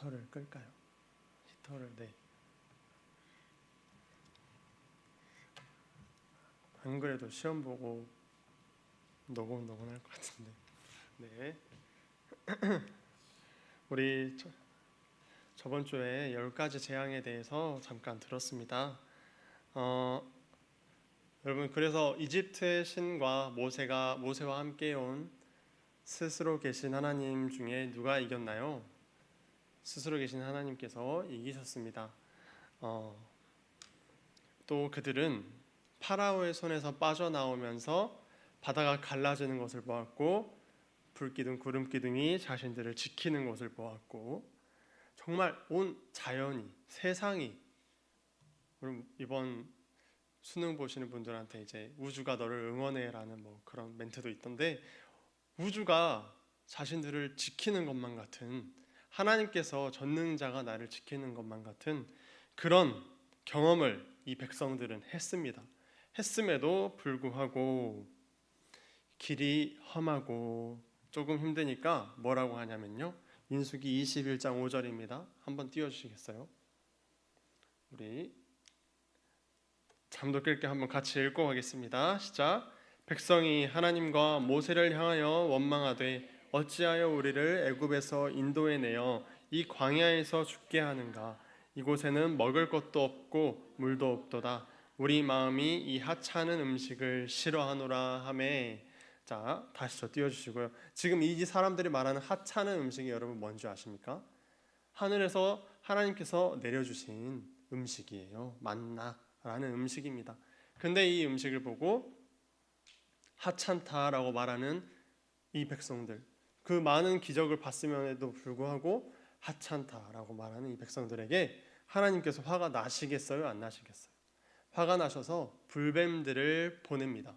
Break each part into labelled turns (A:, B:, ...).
A: 히터를 끌까요? 히터를 네. 안 그래도 시험 보고 노곤노곤할 것 같은데. 네. 우리 저번 주에 10가지 재앙에 대해서 잠깐 들었습니다. 여러분, 그래서 이집트의 신과 모세와 함께 온 스스로 계신 하나님 중에 누가 이겼나요? 스스로 계신 하나님께서 이기셨습니다. 또 그들은 파라오의 손에서 빠져나오면서 바다가 갈라지는 것을 보았고, 불기둥 구름기둥이 자신들을 지키는 것을 보았고, 정말 온 자연이, 세상이, 이번 수능 보시는 분들한테 이제 우주가 너를 응원해라는 뭐 그런 멘트도 있던데, 우주가 자신들을 지키는 것만 같은, 하나님께서 전능자가 나를 지키는 것만 같은 그런 경험을 이 백성들은 했습니다. 했음에도 불구하고 길이 험하고 조금 힘드니까 뭐라고 하냐면요, 민수기 21장 5절입니다. 한번 띄워주시겠어요? 우리 잠도 깰 게 한번 같이 읽고 가겠습니다. 시작. 백성이 하나님과 모세를 향하여 원망하되 어찌하여 우리를 애굽에서 인도해 내어 이 광야에서 죽게 하는가? 이곳에는 먹을 것도 없고 물도 없도다. 우리 마음이 이 하찮은 음식을 싫어하노라 하매. 자, 다시 저 띄워주시고요. 지금 이 사람들이 말하는 하찮은 음식이 여러분 뭔지 아십니까? 하늘에서 하나님께서 내려주신 음식이에요. 만나라는 음식입니다. 근데 이 음식을 보고 하찮다라고 말하는 이 백성들, 그 많은 기적을 봤음에도 불구하고 하찮다라고 말하는 이 백성들에게 하나님께서 화가 나시겠어요? 안 나시겠어요? 화가 나셔서 불뱀들을 보냅니다.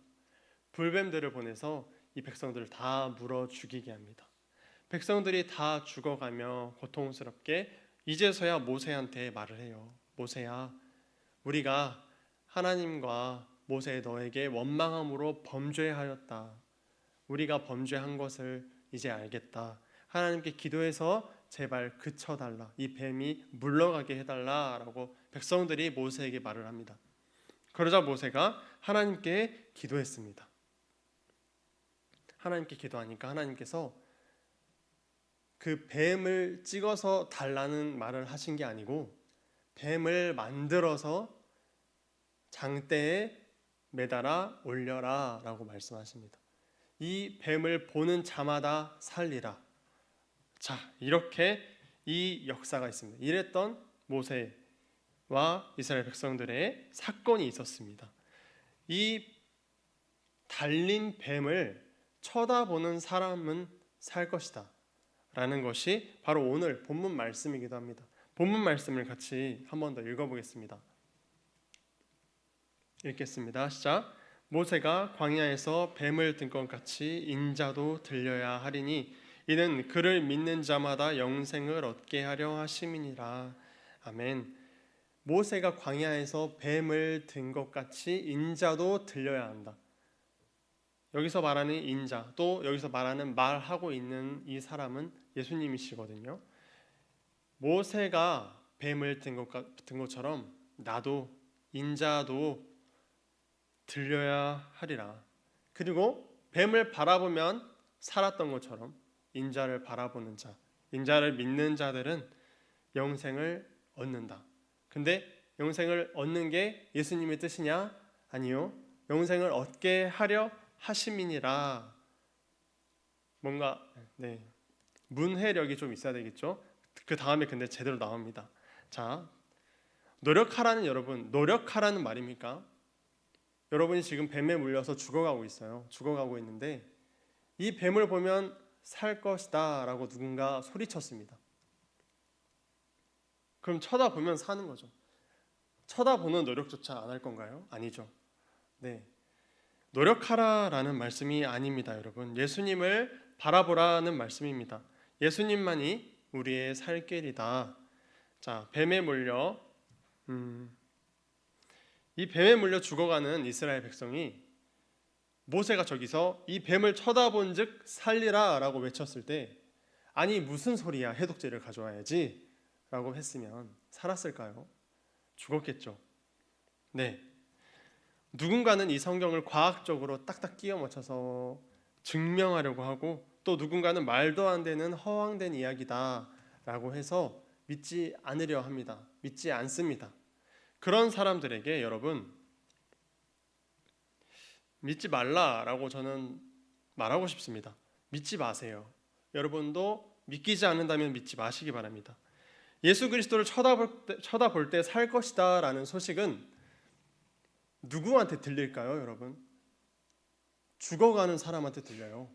A: 불뱀들을 보내서 이 백성들을 다 물어 죽이게 합니다. 백성들이 다 죽어가며 고통스럽게 이제서야 모세한테 말을 해요. 모세야, 우리가 하나님과 모세 너에게 원망함으로 범죄하였다. 우리가 범죄한 것을 이제 알겠다. 하나님께 기도해서 제발 그쳐달라. 이 뱀이 물러가게 해달라라고 백성들이 모세에게 말을 합니다. 그러자 모세가 하나님께 기도했습니다. 하나님께 기도하니까 하나님께서 그 뱀을 찍어서 달라는 말을 하신 게 아니고 뱀을 만들어서 장대에 매달아 올려라 라고 말씀하십니다. 이 뱀을 보는 자마다 살리라. 자, 이렇게 이 역사가 있습니다. 이랬던 모세와 이스라엘 백성들의 사건이 있었습니다. 이 달린 뱀을 쳐다보는 사람은 살 것이다 라는 것이 바로 오늘 본문 말씀이기도 합니다. 본문 말씀을 같이 한 번 더 읽어보겠습니다. 읽겠습니다. 시작. 모세가 광야에서 뱀을 든 것 같이 인자도 들려야 하리니 이는 그를 믿는 자마다 영생을 얻게 하려 하심이니라. 아멘. 모세가 광야에서 뱀을 든 것 같이 인자도 들려야 한다. 여기서 말하는 인자, 또 여기서 말하는 말하고 있는 이 사람은 예수님이시거든요. 모세가 뱀을 든 것처럼 나도 인자도 들려야 하리라. 그리고 뱀을 바라보면 살았던 것처럼 인자를 바라보는 자, 인자를 믿는 자들은 영생을 얻는다. 근데 영생을 얻는 게 예수님의 뜻이냐? 아니요. 영생을 얻게 하려 하심이니라. 뭔가 문해력이 좀 있어야 되겠죠. 그 다음에 근데 제대로 나옵니다. 자, 노력하라는, 여러분, 노력하라는 말입니까? 여러분이 지금 뱀에 물려서 죽어가고 있어요. 죽어가고 있는데 이 뱀을 보면 살 것이다 라고 누군가 소리쳤습니다. 그럼 쳐다보면 사는 거죠. 쳐다보는 노력조차 안 할 건가요? 아니죠. 네, 노력하라라는 말씀이 아닙니다. 여러분, 예수님을 바라보라는 말씀입니다. 예수님만이 우리의 살 길이다. 자, 뱀에 물려 이 뱀에 물려 죽어가는 이스라엘 백성이 모세가 저기서 이 뱀을 쳐다본즉 살리라 라고 외쳤을 때, 아니 무슨 소리야, 해독제를 가져와야지 라고 했으면 살았을까요? 죽었겠죠. 네. 누군가는 이 성경을 과학적으로 딱딱 끼워 맞춰서 증명하려고 하고, 또 누군가는 말도 안 되는 허황된 이야기다라고 해서 믿지 않으려 합니다. 믿지 않습니다. 그런 사람들에게 여러분, 믿지 말라라고 저는 말하고 싶습니다. 믿지 마세요. 여러분도 믿기지 않는다면 믿지 마시기 바랍니다. 예수 그리스도를 쳐다볼 때 살 것이다 라는 소식은 누구한테 들릴까요, 여러분? 죽어가는 사람한테 들려요.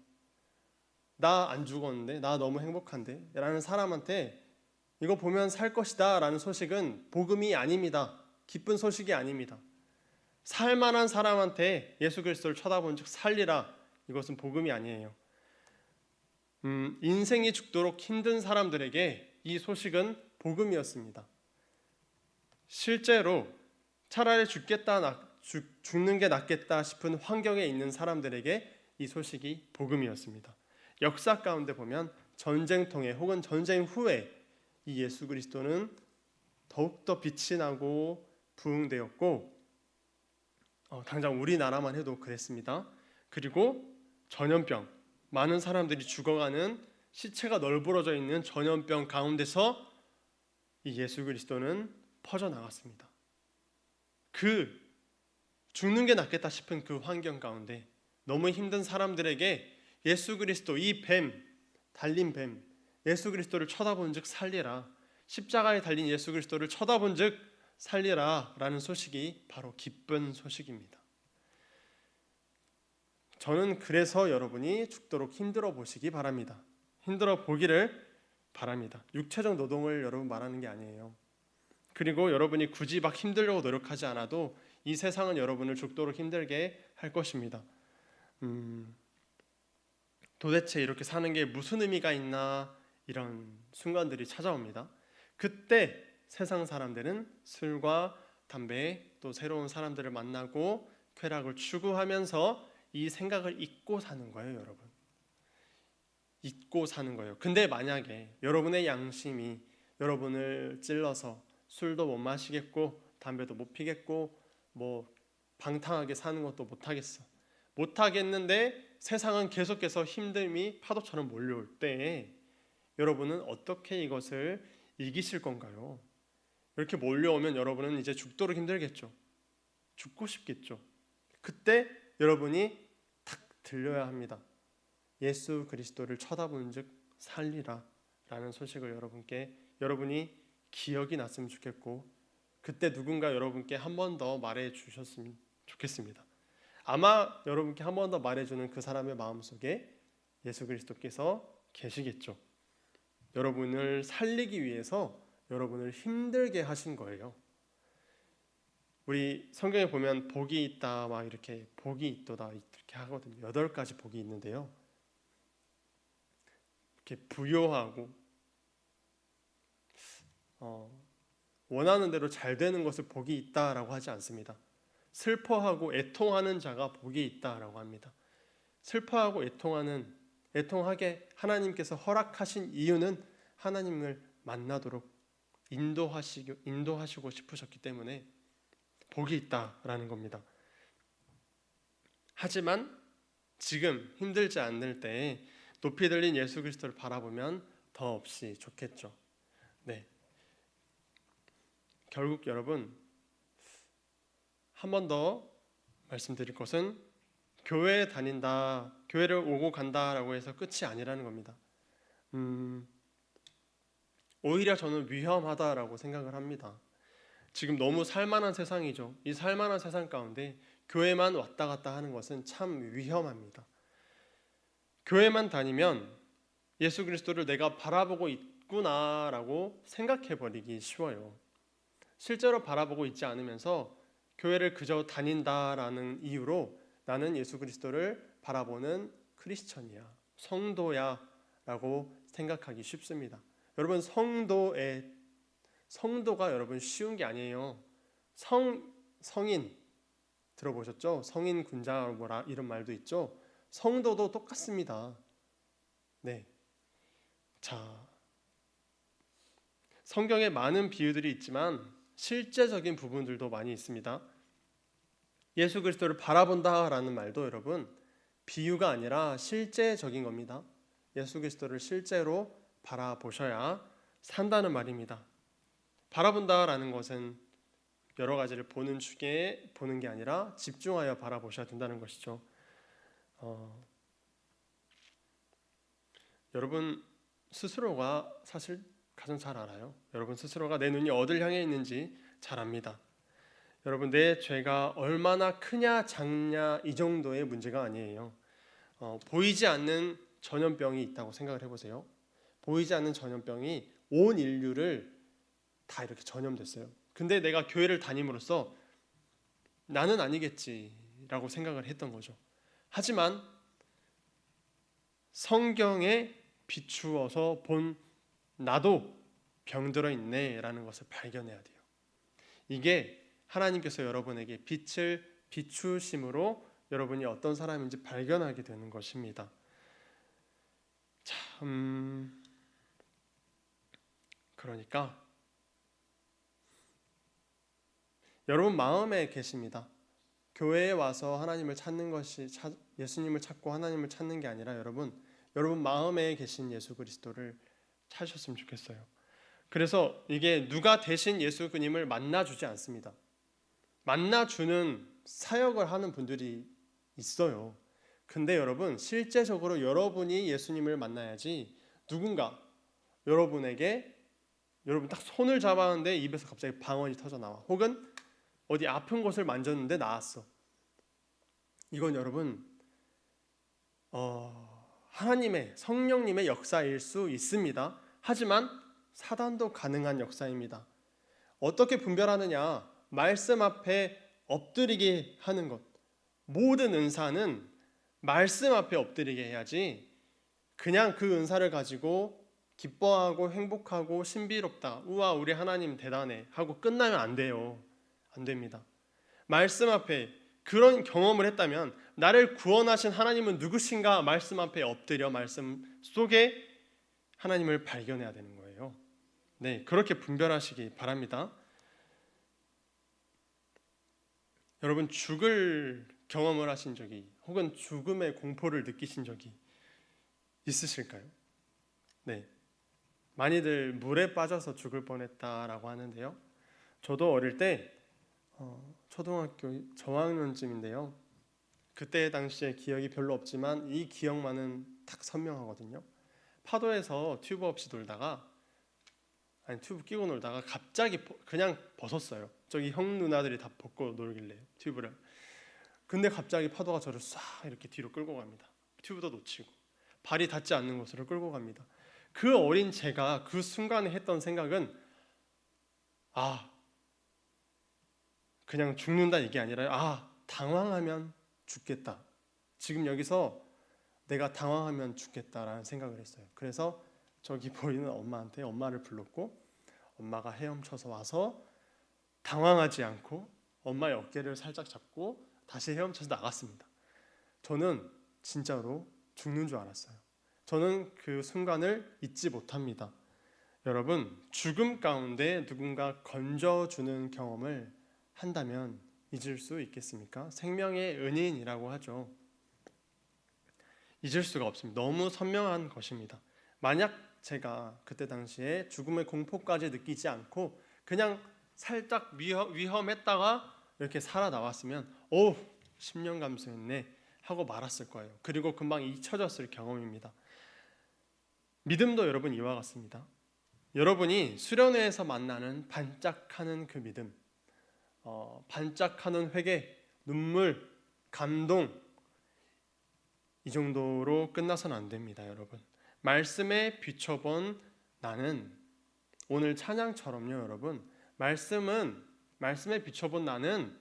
A: 나 안 죽었는데, 나 너무 행복한데 라는 사람한테 이거 보면 살 것이다 라는 소식은 복음이 아닙니다. 기쁜 소식이 아닙니다. 살만한 사람한테 예수 그리스도를 쳐다본 즉 살리라, 이것은 복음이 아니에요. 인생이 죽도록 힘든 사람들에게 이 소식은 복음이었습니다. 실제로 차라리 죽는 게 낫겠다 싶은 환경에 있는 사람들에게 이 소식이 복음이었습니다. 역사 가운데 보면 전쟁통에 혹은 전쟁 후에 이 예수 그리스도는 더욱더 빛이 나고 부흥되었고, 당장 우리나라만 해도 그랬습니다. 그리고 전염병, 많은 사람들이 죽어가는 시체가 널브러져 있는 전염병 가운데서 이 예수 그리스도는 퍼져나갔습니다. 그 죽는 게 낫겠다 싶은 그 환경 가운데 너무 힘든 사람들에게 예수 그리스도, 이 뱀, 달린 뱀, 예수 그리스도를 쳐다본 즉 살리라, 십자가에 달린 예수 그리스도를 쳐다본 즉 살리라 라는 소식이 바로 기쁜 소식입니다. 저는 그래서 여러분이 죽도록 힘들어 보시기 바랍니다. 힘들어 보기를 바랍니다. 육체적 노동을 여러분 말하는 게 아니에요. 그리고 여러분이 굳이 막 힘들려고 노력하지 않아도 이 세상은 여러분을 죽도록 힘들게 할 것입니다. 도대체 이렇게 사는 게 무슨 의미가 있나, 이런 순간들이 찾아옵니다. 그때 세상 사람들은 술과 담배, 또 새로운 사람들을 만나고 쾌락을 추구하면서 이 생각을 잊고 사는 거예요, 여러분. 잊고 사는 거예요. 근데 만약에 여러분의 양심이 여러분을 찔러서 술도 못 마시겠고 담배도 못 피겠고 뭐 방탕하게 사는 것도 못 하겠는데 세상은 계속해서 힘듦이 파도처럼 몰려올 때 여러분은 어떻게 이것을 이기실 건가요? 이렇게 몰려오면 여러분은 이제 죽도록 힘들겠죠. 죽고 싶겠죠. 그때 여러분이 탁 들려야 합니다. 예수 그리스도를 쳐다보는 즉 살리라 라는 소식을 여러분이 기억이 났으면 좋겠고, 그때 누군가 여러분께 한 번 더 말해 주셨으면 좋겠습니다. 아마 여러분께 한 번 더 말해주는 그 사람의 마음속에 예수 그리스도께서 계시겠죠. 여러분을 살리기 위해서 여러분을 힘들게 하신 거예요. 우리 성경에 보면 복이 있다 막 이렇게 복이 있도다 이렇게 하거든요. 8가지 복이 있는데요. 이렇게 부요하고 원하는 대로 잘 되는 것을 복이 있다라고 하지 않습니다. 슬퍼하고 애통하는 자가 복이 있다라고 합니다. 슬퍼하고 애통하게 하나님께서 허락하신 이유는 하나님을 만나도록 인도하시고 싶으셨기 때문에 복이 있다라는 겁니다. 하지만 지금 힘들지 않을 때 높이 들린 예수 그리스도를 바라보면 더없이 좋겠죠. 네. 결국 여러분, 한 번 더 말씀드릴 것은 교회에 다닌다, 교회를 오고 간다라고 해서 끝이 아니라는 겁니다. 오히려 저는 위험하다라고 생각을 합니다. 지금 너무 살만한 세상이죠. 이 살만한 세상 가운데 교회만 왔다 갔다 하는 것은 참 위험합니다. 교회만 다니면 예수 그리스도를 내가 바라보고 있구나라고 생각해버리기 쉬워요. 실제로 바라보고 있지 않으면서 교회를 그저 다닌다라는 이유로 나는 예수 그리스도를 바라보는 크리스천이야, 성도야 라고 생각하기 쉽습니다. 여러분, 성도가 여러분 쉬운 게 아니에요. 성인 들어보셨죠? 성인 군자 뭐라 이런 말도 있죠. 성도도 똑같습니다. 네. 자, 성경에 많은 비유들이 있지만 실제적인 부분들도 많이 있습니다. 예수 그리스도를 바라본다라는 말도 여러분 비유가 아니라 실제적인 겁니다. 예수 그리스도를 실제로 바라보셔야 산다는 말입니다. 바라본다라는 것은 여러 가지를 보는 중에 보는 게 아니라 집중하여 바라보셔야 된다는 것이죠. 여러분 스스로가 사실 가장 잘 알아요. 여러분 스스로가 내 눈이 어딜 향해 있는지 잘 압니다. 여러분 내 죄가 얼마나 크냐 작냐 이 정도의 문제가 아니에요. 보이지 않는 전염병이 있다고 생각을 해보세요. 보이지 않는 전염병이 온 인류를 다 이렇게 전염됐어요. 근데 내가 교회를 다님으로써 나는 아니겠지라고 생각을 했던 거죠. 하지만 성경에 비추어서 본 나도 병들어 있네라는 것을 발견해야 돼요. 이게 하나님께서 여러분에게 빛을 비추심으로 여러분이 어떤 사람인지 발견하게 되는 것입니다. 그러니까 여러분 마음에 계십니다. 교회에 와서 하나님을 찾는 것이 예수님을 찾고 하나님을 찾는 게 아니라 여러분 마음에 계신 예수 그리스도를 찾으셨으면 좋겠어요. 그래서 이게 누가 대신 예수 그님을 만나주지 않습니다. 만나주는 사역을 하는 분들이 있어요. 근데 여러분 실제적으로 여러분이 예수님을 만나야지 누군가 여러분에게 여러분 딱 손을 잡았는데 입에서 갑자기 방언이 터져 나와. 혹은 어디 아픈 곳을 만졌는데 나았어. 이건 여러분 하나님의 성령님의 역사일 수 있습니다. 하지만 사단도 가능한 역사입니다. 어떻게 분별하느냐? 말씀 앞에 엎드리게 하는 것. 모든 은사는 말씀 앞에 엎드리게 해야지 그냥 그 은사를 가지고 기뻐하고 행복하고 신비롭다. 우와 우리 하나님 대단해 하고 끝나면 안 돼요. 안 됩니다. 말씀 앞에 그런 경험을 했다면 나를 구원하신 하나님은 누구신가? 말씀 앞에 엎드려 말씀 속에 하나님을 발견해야 되는 거예요. 네, 그렇게 분별하시기 바랍니다. 여러분 죽을 경험을 하신 적이 혹은 죽음의 공포를 느끼신 적이 있으실까요? 네, 많이들 물에 빠져서 죽을 뻔했다라고 하는데요. 저도 어릴 때 초등학교 저학년쯤인데요. 그때 당시에 기억이 별로 없지만 이 기억만은 딱 선명하거든요. 파도에서 튜브 없이 놀다가 튜브 끼고 놀다가 갑자기 그냥 벗었어요. 저기 형 누나들이 다 벗고 놀길래 튜브를. 근데 갑자기 파도가 저를 싹 이렇게 뒤로 끌고 갑니다. 튜브도 놓치고 발이 닿지 않는 곳으로 끌고 갑니다. 그 어린 제가 그 순간에 했던 생각은 그냥 죽는다 이게 아니라 당황하면 죽겠다. 지금 여기서 내가 당황하면 죽겠다라는 생각을 했어요. 그래서 저기 보이는 엄마를 불렀고 엄마가 헤엄쳐서 와서 당황하지 않고 엄마의 어깨를 살짝 잡고 다시 헤엄쳐서 나갔습니다. 저는 진짜로 죽는 줄 알았어요. 저는 그 순간을 잊지 못합니다. 여러분 죽음 가운데 누군가 건져주는 경험을 한다면 잊을 수 있겠습니까? 생명의 은인이라고 하죠. 잊을 수가 없습니다. 너무 선명한 것입니다. 만약 제가 그때 당시에 죽음의 공포까지 느끼지 않고 그냥 살짝 위험했다가 이렇게 살아나왔으면 10년 감수했네 하고 말았을 거예요. 그리고 금방 잊혀졌을 경험입니다. 믿음도 여러분 이와 같습니다. 여러분이 수련회에서 만나는 반짝하는 그 믿음, 반짝하는 회개, 눈물, 감동 이 정도로 끝나서는 안 됩니다. 여러분 말씀에 비춰본 나는 오늘 찬양처럼요. 여러분 말씀에 비춰본 나는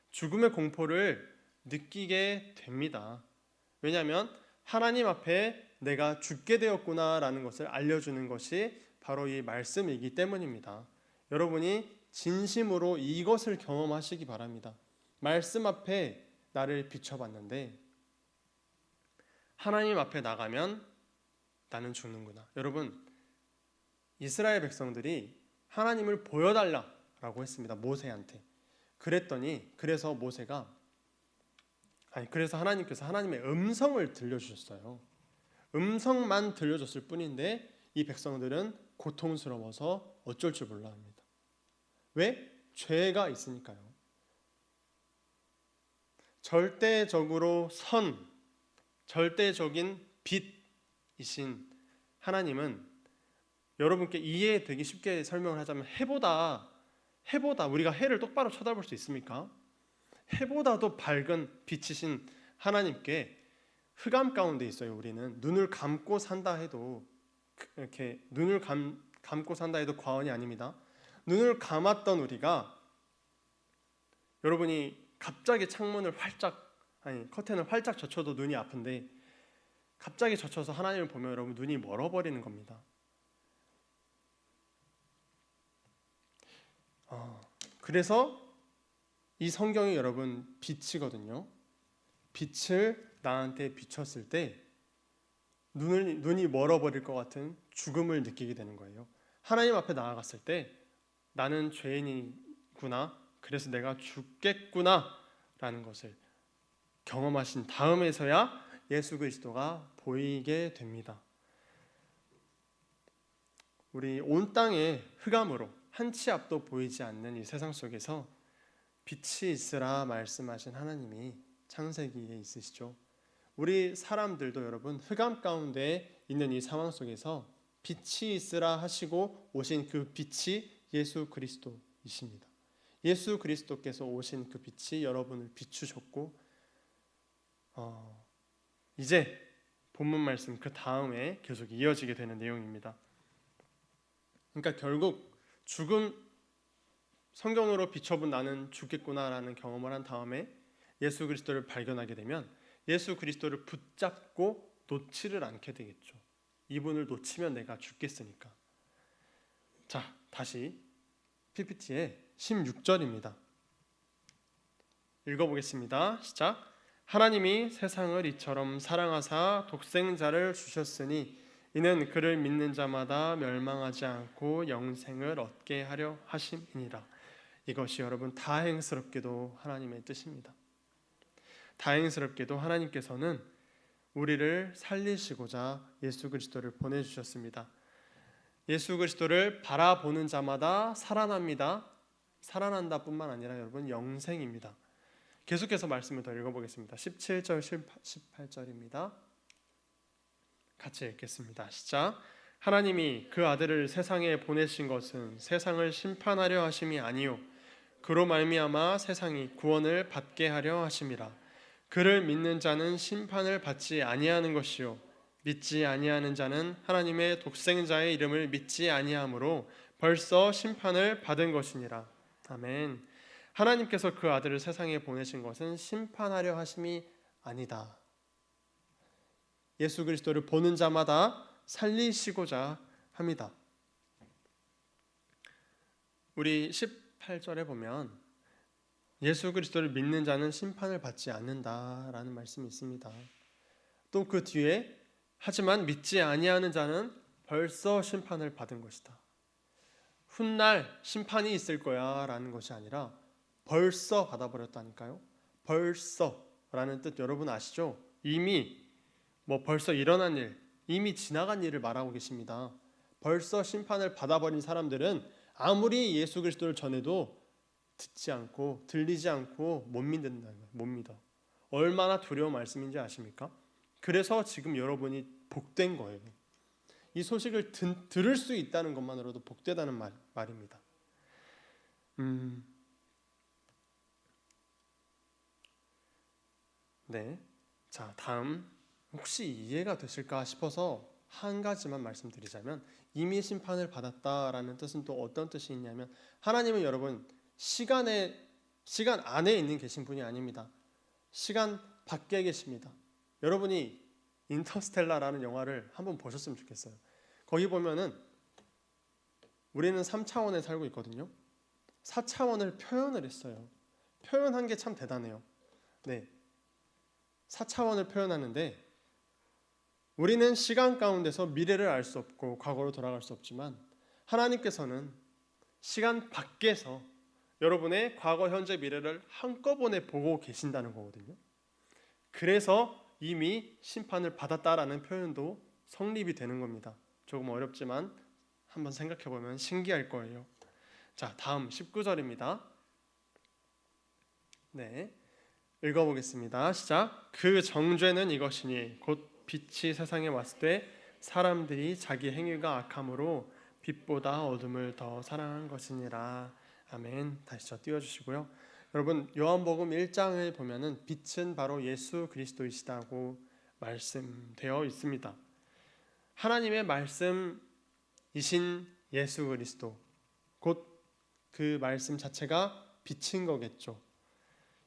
A: 죽음의 공포를 느끼게 됩니다. 왜냐하면 하나님 앞에 내가 죽게 되었구나라는 것을 알려주는 것이 바로 이 말씀이기 때문입니다. 여러분이 진심으로 이것을 경험하시기 바랍니다. 말씀 앞에 나를 비춰봤는데 하나님 앞에 나가면 나는 죽는구나. 여러분 이스라엘 백성들이 하나님을 보여달라라고 했습니다. 모세한테. 그래서 하나님께서 하나님의 음성을 들려주셨어요. 음성만 들려줬을 뿐인데 이 백성들은 고통스러워서 어쩔 줄 몰라 합니다. 왜? 죄가 있으니까요. 절대적으로 절대적인 빛이신 하나님은 여러분께 이해되기 쉽게 설명을 하자면 해보다 우리가 해를 똑바로 쳐다볼 수 있습니까? 해보다도 밝은 빛이신 하나님께 흑암 가운데 있어요. 우리는 눈을 감고 산다 해도 이렇게 감고 산다 해도 과언이 아닙니다. 눈을 감았던 우리가 여러분이 갑자기 커튼을 활짝 젖혀도 눈이 아픈데 갑자기 젖혀서 하나님을 보면 여러분 눈이 멀어버리는 겁니다. 그래서 이 성경이 여러분 빛이거든요. 빛을 나한테 비췄을 때 눈이 멀어버릴 것 같은 죽음을 느끼게 되는 거예요. 하나님 앞에 나아갔을 때 나는 죄인이구나, 그래서 내가 죽겠구나 라는 것을 경험하신 다음에서야 예수 그리스도가 보이게 됩니다. 우리 온 땅의 흑암으로 한 치 앞도 보이지 않는 이 세상 속에서 빛이 있으라 말씀하신 하나님이 창세기에 있으시죠. 우리 사람들도 여러분 흑암 가운데 있는 이 상황 속에서 빛이 있으라 하시고 오신 그 빛이 예수 그리스도이십니다. 예수 그리스도께서 오신 그 빛이 여러분을 비추셨고 이제 본문 말씀 그 다음에 계속 이어지게 되는 내용입니다. 그러니까 결국 성경으로 비춰본 나는 죽겠구나라는 경험을 한 다음에 예수 그리스도를 발견하게 되면 예수 그리스도를 붙잡고 놓지를 않게 되겠죠. 이분을 놓치면 내가 죽겠으니까. 자, 다시 PPT의 16절입니다. 읽어보겠습니다. 시작. 하나님이 세상을 이처럼 사랑하사 독생자를 주셨으니 이는 그를 믿는 자마다 멸망하지 않고 영생을 얻게 하려 하심이니라. 이것이 여러분 다행스럽게도 하나님의 뜻입니다. 다행스럽게도 하나님께서는 우리를 살리시고자 예수 그리스도를 보내주셨습니다. 예수 그리스도를 바라보는 자마다 살아납니다. 살아난다 뿐만 아니라 여러분 영생입니다. 계속해서 말씀을 더 읽어보겠습니다. 17절 18절입니다. 같이 읽겠습니다. 시작. 하나님이 그 아들을 세상에 보내신 것은 세상을 심판하려 하심이 아니요 그로 말미암아 세상이 구원을 받게 하려 하심이라. 그를 믿는 자는 심판을 받지 아니하는 것이요 믿지 아니하는 자는 하나님의 독생자의 이름을 믿지 아니하므로 벌써 심판을 받은 것이니라. 아멘. 하나님께서 그 아들을 세상에 보내신 것은 심판하려 하심이 아니다. 예수 그리스도를 보는 자마다 살리시고자 합니다. 우리 18절에 보면 예수 그리스도를 믿는 자는 심판을 받지 않는다라는 말씀이 있습니다. 또 그 뒤에 하지만 믿지 아니하는 자는 벌써 심판을 받은 것이다. 훗날 심판이 있을 거야 라는 것이 아니라 벌써 받아버렸다니까요. 벌써라는 뜻 여러분 아시죠? 이미 벌써 일어난 일, 이미 지나간 일을 말하고 계십니다. 벌써 심판을 받아버린 사람들은 아무리 예수 그리스도를 전해도 듣지 않고 들리지 않고 못 믿는다는 거예요. 못 믿어. 얼마나 두려운 말씀인지 아십니까? 그래서 지금 여러분이 복된 거예요. 이 소식을 들을 수 있다는 것만으로도 복되다는 말입니다. 네. 자, 다음 혹시 이해가 되실까 싶어서 한 가지만 말씀드리자면 이미 심판을 받았다라는 뜻은 또 어떤 뜻이 있냐면 하나님은 여러분 시간 안에 계신 분이 아닙니다. 시간 밖에 계십니다. 여러분이 인터스텔라라는 영화를 한번 보셨으면 좋겠어요. 거기 보면은 우리는 3차원에 살고 있거든요. 4차원을 표현을 했어요. 표현한 게 참 대단해요. 네. 4차원을 표현하는데 우리는 시간 가운데서 미래를 알 수 없고 과거로 돌아갈 수 없지만 하나님께서는 시간 밖에서 여러분의 과거, 현재, 미래를 한꺼번에 보고 계신다는 거거든요. 그래서 이미 심판을 받았다라는 표현도 성립이 되는 겁니다. 조금 어렵지만 한번 생각해 보면 신기할 거예요. 자, 다음 19절입니다. 네, 읽어보겠습니다. 시작. 그 정죄는 이것이니 곧 빛이 세상에 왔을 때 사람들이 자기 행위가 악함으로 빛보다 어둠을 더 사랑한 것이니라. 아멘. 다시 저 띄워주시고요. 여러분, 요한복음 1장을 보면은 빛은 바로 예수 그리스도이시다고 말씀되어 있습니다. 하나님의 말씀이신 예수 그리스도, 곧 그 말씀 자체가 빛인 거겠죠.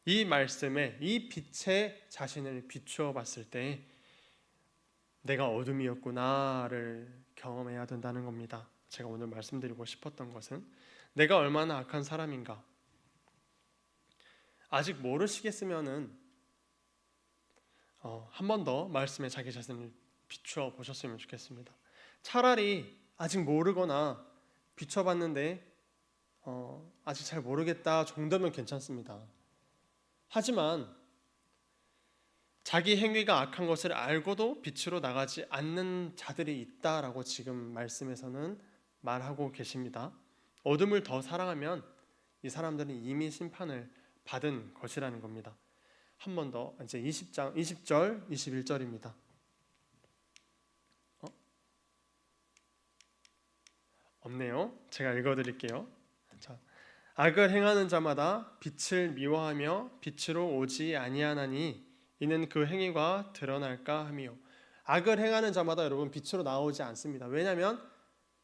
A: 이 말씀에, 이 빛에 자신을 비추어 봤을 때 내가 어둠이었구나를 경험해야 된다는 겁니다. 제가 오늘 말씀드리고 싶었던 것은 내가 얼마나 악한 사람인가. 아직 모르시겠으면은 한 번 더 말씀에 자기 자신을 비추어 보셨으면 좋겠습니다. 차라리 아직 모르거나 비춰봤는데 아직 잘 모르겠다 정도면 괜찮습니다. 하지만 자기 행위가 악한 것을 알고도 빛으로 나가지 않는 자들이 있다라고 지금 말씀에서는 말하고 계십니다. 어둠을 더 사랑하면 이 사람들은 이미 심판을 받은 것이라는 겁니다. 한 번 더 이제 20절, 21절입니다. 없네요. 제가 읽어드릴게요. 자, 악을 행하는 자마다 빛을 미워하며 빛으로 오지 아니하나니 이는 그 행위가 드러날까 함이요. 악을 행하는 자마다 여러분 빛으로 나오지 않습니다. 왜냐하면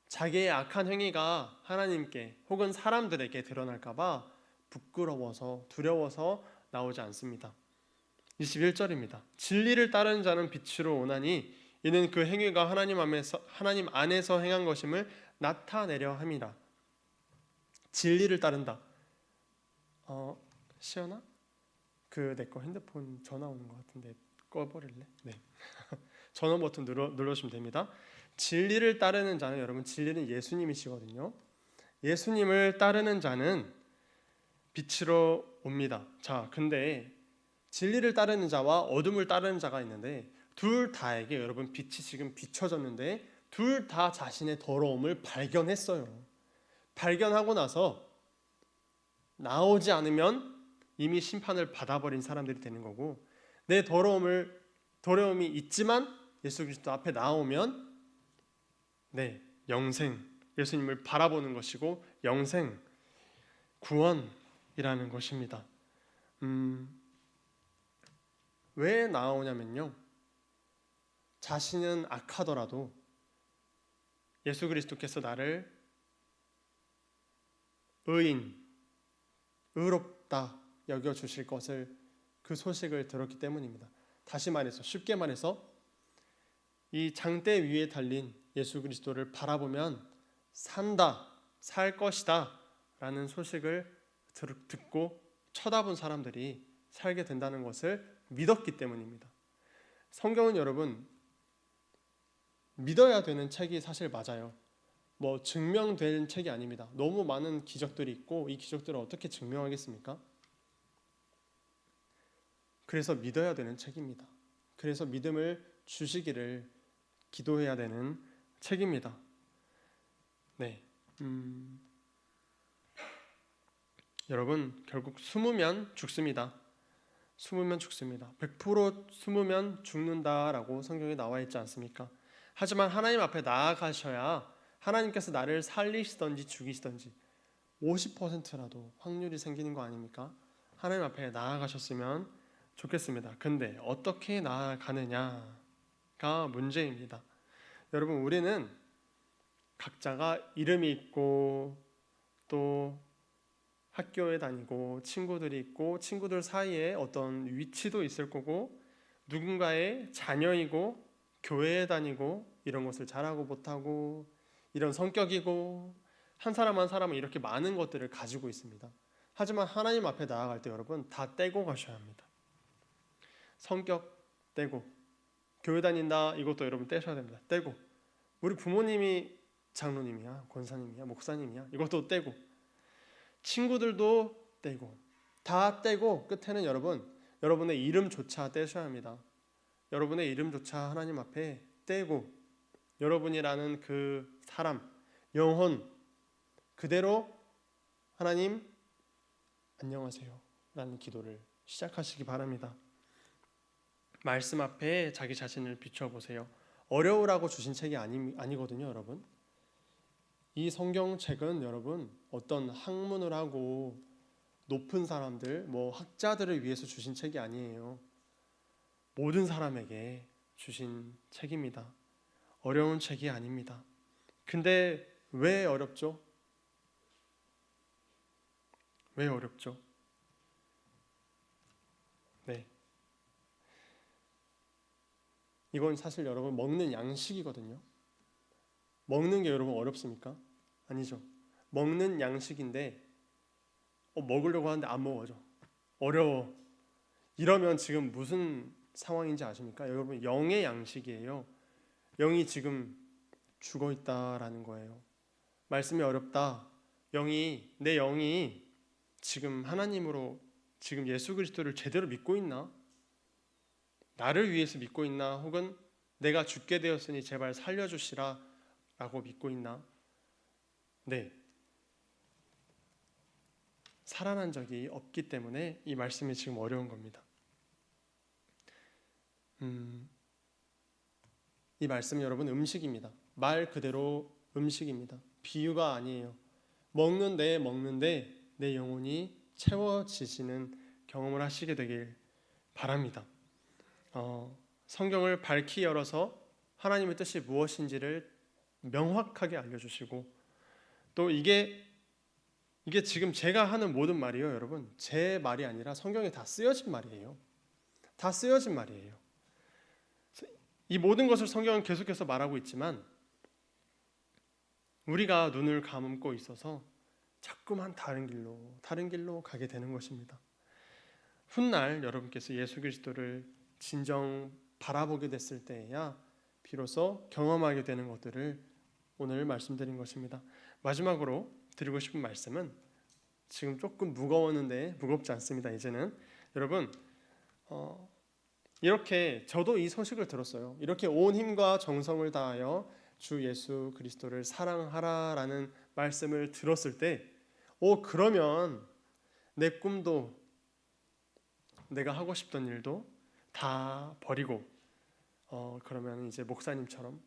A: 자기의 악한 행위가 하나님께 혹은 사람들에게 드러날까 봐 부끄러워서 두려워서 나오지 않습니다. 21절입니다. 진리를 따르는 자는 빛으로 오나니 이는 그 행위가 하나님 안에서 행한 것임을 나타내려 함이라. 진리를 따른다. 시연아? 내 거 핸드폰 전화 오는 것 같은데 꺼버릴래? 네. 전원 버튼 눌러주시면 됩니다. 진리를 따르는 자는 여러분 진리는 예수님이시거든요. 예수님을 따르는 자는 빛으로 옵니다. 자, 근데 진리를 따르는 자와 어둠을 따르는 자가 있는데 둘 다에게 여러분 빛이 지금 비춰졌는데 둘 다 자신의 더러움을 발견했어요. 발견하고 나서 나오지 않으면 이미 심판을 받아버린 사람들이 되는 거고, 내 더러움이 있지만 예수 그리스도 앞에 나오면 영생, 예수님을 바라보는 것이고 영생, 구원이라는 것입니다. 왜 나오냐면요, 자신은 악하더라도 예수 그리스도께서 나를 의롭다 여겨주실 것을, 그 소식을 들었기 때문입니다. 다시 말해서, 쉽게 말해서 이 장대 위에 달린 예수 그리스도를 바라보면 살 것이다 라는 소식을 듣고 쳐다본 사람들이 살게 된다는 것을 믿었기 때문입니다. 성경은 여러분 믿어야 되는 책이 사실 맞아요. 증명된 책이 아닙니다. 너무 많은 기적들이 있고 이 기적들을 어떻게 증명하겠습니까? 그래서 믿어야 되는 책입니다. 그래서 믿음을 주시기를 기도해야 되는 책입니다. 여러분 결국 숨으면 죽습니다. 100% 숨으면 죽는다라고 성경에 나와 있지 않습니까? 하지만 하나님 앞에 나아가셔야 하나님께서 나를 살리시든지 죽이시든지 50%라도 확률이 생기는 거 아닙니까? 하나님 앞에 나아가셨으면 좋겠습니다. 근데 어떻게 나아가느냐가 문제입니다. 여러분 우리는 각자가 이름이 있고 또 학교에 다니고 친구들이 있고 친구들 사이에 어떤 위치도 있을 거고 누군가의 자녀이고 교회에 다니고 이런 것을 잘하고 못하고 이런 성격이고 한 사람 한 사람은 이렇게 많은 것들을 가지고 있습니다. 하지만 하나님 앞에 나아갈 때 여러분 다 떼고 가셔야 합니다. 성격 떼고, 교회 다닌다 이것도 여러분 떼셔야 됩니다. 떼고, 우리 부모님이 장로님이야, 권사님이야, 목사님이야, 이것도 떼고, 친구들도 떼고, 다 떼고 끝에는 여러분의 이름조차 떼셔야 합니다. 여러분의 이름조차 하나님 앞에 떼고, 여러분이라는 그 사람, 영혼 그대로 하나님 안녕하세요 라는 기도를 시작하시기 바랍니다. 말씀 앞에 자기 자신을 비춰보세요. 어려우라고 주신 책이 아니거든요, 여러분. 이 성경책은 여러분 어떤 학문을 하고 높은 사람들, 학자들을 위해서 주신 책이 아니에요. 모든 사람에게 주신 책입니다. 어려운 책이 아닙니다. 근데 왜 어렵죠? 왜 어렵죠? 네. 이건 사실 여러분 먹는 양식이거든요. 먹는 게 여러분 어렵습니까? 아니죠. 먹는 양식인데 먹으려고 하는데 안 먹어져. 어려워. 이러면 지금 무슨 상황인지 아십니까? 여러분 영의 양식이에요. 영이 지금 죽어 있다라는 거예요. 말씀이 어렵다. 내 영이 지금 하나님으로 지금 예수 그리스도를 제대로 믿고 있나? 나를 위해서 믿고 있나? 혹은 내가 죽게 되었으니 제발 살려주시라 라고 믿고 있나? 네. 살아난 적이 없기 때문에 이 말씀이 지금 어려운 겁니다. 이 말씀이 여러분 음식입니다. 말 그대로 음식입니다. 비유가 아니에요. 먹는데 내 영혼이 채워지시는 경험을 하시게 되길 바랍니다. 성경을 밝히 열어서 하나님의 뜻이 무엇인지를 명확하게 알려주시고, 또 이게 지금 제가 하는 모든 말이요, 여러분 제 말이 아니라 성경에 다 쓰여진 말이에요. 다 쓰여진 말이에요. 이 모든 것을 성경은 계속해서 말하고 있지만 우리가 눈을 감고 있어서 자꾸만 다른 길로 가게 되는 것입니다. 훗날 여러분께서 예수 그리스도를 진정 바라보게 됐을 때에야 비로소 경험하게 되는 것들을 오늘 말씀드린 것입니다. 마지막으로 드리고 싶은 말씀은 지금 조금 무거웠는데 무겁지 않습니다. 이제는 여러분 이렇게 저도 이 소식을 들었어요. 이렇게 온 힘과 정성을 다하여 주 예수 그리스도를 사랑하라라는 말씀을 들었을 때 그러면 내 꿈도 내가 하고 싶던 일도 다 버리고 그러면 이제 목사님처럼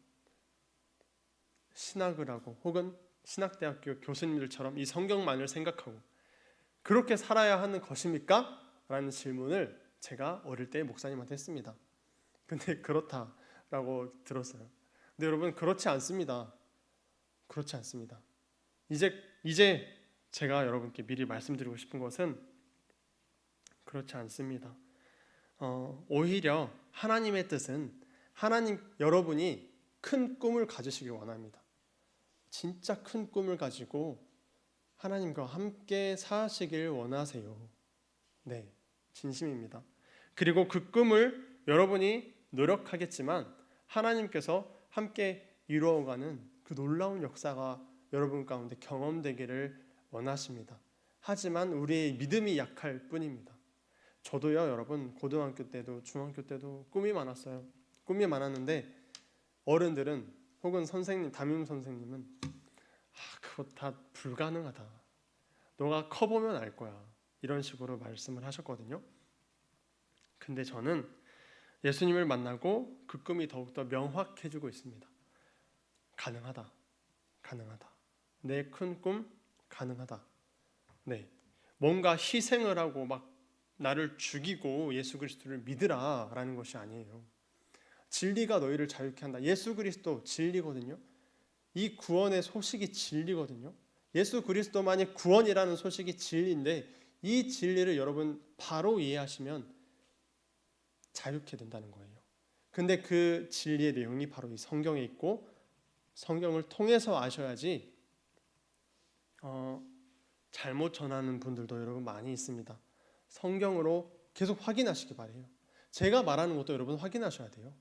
A: 신학을 하고 혹은 신학대학교 교수님들처럼 이 성경만을 생각하고 그렇게 살아야 하는 것입니까? 라는 질문을 제가 어릴 때 목사님한테 했습니다. 근데 그렇다라고 들었어요. 근데 여러분 그렇지 않습니다. 그렇지 않습니다. 이제 제가 여러분께 미리 말씀드리고 싶은 것은 그렇지 않습니다. 오히려 하나님의 뜻은 여러분이 큰 꿈을 가지시길 원합니다. 진짜 큰 꿈을 가지고 하나님과 함께 사시길 원하세요. 네, 진심입니다. 그리고 그 꿈을 여러분이 노력하겠지만 하나님께서 함께 이루어가는 그 놀라운 역사가 여러분 가운데 경험되기를 원하십니다. 하지만 우리의 믿음이 약할 뿐입니다. 저도요, 여러분 고등학교 때도 중학교 때도 꿈이 많았어요. 꿈이 많았는데 어른들은 혹은 담임 선생님은 그거 다 불가능하다. 너가 커보면 알 거야. 이런 식으로 말씀을 하셨거든요. 근데 저는 예수님을 만나고 그 꿈이 더욱더 명확해지고 있습니다. 가능하다. 내 큰 꿈 가능하다. 네, 뭔가 희생을 하고 막 나를 죽이고 예수 그리스도를 믿으라라는 것이 아니에요. 진리가 너희를 자유케 한다. 예수 그리스도 진리거든요. 이 구원의 소식이 진리거든요. 예수 그리스도만이 구원이라는 소식이 진리인데 이 진리를 여러분 바로 이해하시면 자유케 된다는 거예요. 근데 그 진리의 내용이 바로 이 성경에 있고 성경을 통해서 아셔야지 잘못 전하는 분들도 여러분 많이 있습니다. 성경으로 계속 확인하시기 바래요. 제가 말하는 것도 여러분 확인하셔야 돼요.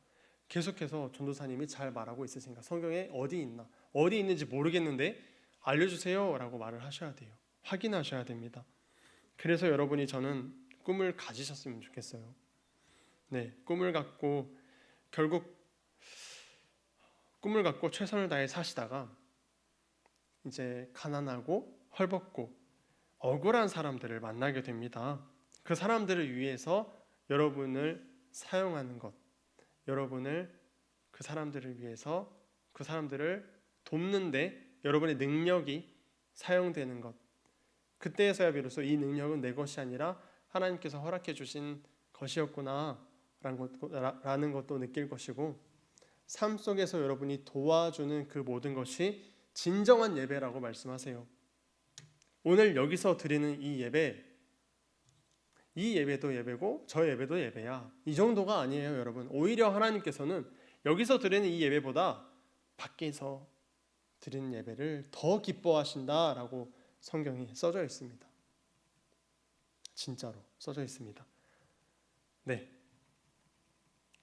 A: 계속해서 전도사님이 잘 말하고 있으신가? 성경에 어디 있나? 어디 있는지 모르겠는데 알려주세요 라고 말을 하셔야 돼요. 확인하셔야 됩니다. 그래서 여러분이 저는 꿈을 가지셨으면 좋겠어요. 네, 꿈을 갖고 결국 꿈을 갖고 최선을 다해 사시다가 이제 가난하고 헐벗고 억울한 사람들을 만나게 됩니다. 그 사람들을 위해서 여러분을 사용하는 것, 여러분을 그 사람들을 위해서 그 사람들을 돕는데 여러분의 능력이 사용되는 것, 그때에서야 비로소 이 능력은 내 것이 아니라 하나님께서 허락해 주신 것이었구나 라는 것도 느낄 것이고, 삶 속에서 여러분이 도와주는 그 모든 것이 진정한 예배라고 말씀하세요. 오늘 여기서 드리는 이 예배도 예배고 저 예배도 예배야, 이 정도가 아니에요 여러분. 오히려 하나님께서는 여기서 드리는 이 예배보다 밖에서 드리는 예배를 더 기뻐하신다라고 성경이 써져 있습니다. 진짜로 써져 있습니다. 네.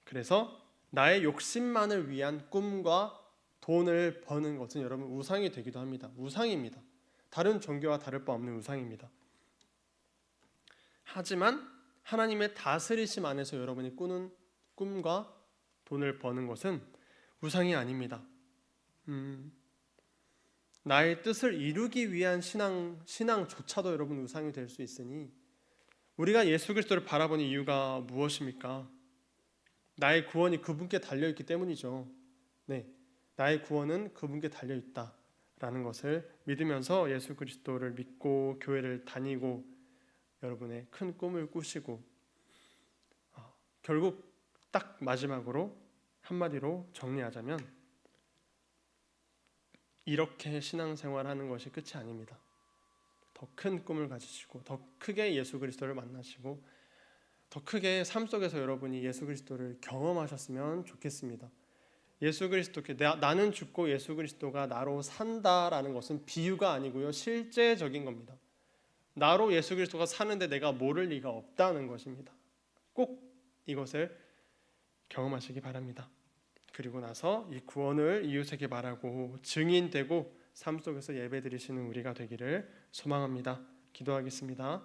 A: 그래서 나의 욕심만을 위한 꿈과 돈을 버는 것은 여러분 우상이 되기도 합니다. 우상입니다. 다른 종교와 다를 바 없는 우상입니다. 하지만 하나님의 다스리심 안에서 여러분이 꾸는 꿈과 돈을 버는 것은 우상이 아닙니다. 나의 뜻을 이루기 위한 신앙조차도 여러분 우상이 될 수 있으니, 우리가 예수 그리스도를 바라보는 이유가 무엇입니까? 나의 구원이 그분께 달려있기 때문이죠. 네, 나의 구원은 그분께 달려있다라는 것을 믿으면서 예수 그리스도를 믿고 교회를 다니고 여러분의 큰 꿈을 꾸시고, 결국 딱 마지막으로 한마디로 정리하자면 이렇게 신앙생활하는 것이 끝이 아닙니다. 더 큰 꿈을 가지시고 더 크게 예수 그리스도를 만나시고 더 크게 삶 속에서 여러분이 예수 그리스도를 경험하셨으면 좋겠습니다. 예수 그리스도께 나는 죽고 예수 그리스도가 나로 산다라는 것은 비유가 아니고요, 실제적인 겁니다. 나로 예수 그리스도가 사는데 내가 모를 리가 없다는 것입니다. 꼭 이것을 경험하시기 바랍니다. 그리고 나서 이 구원을 이웃에게 말하고 증인되고 삶 속에서 예배드리시는 우리가 되기를 소망합니다. 기도하겠습니다.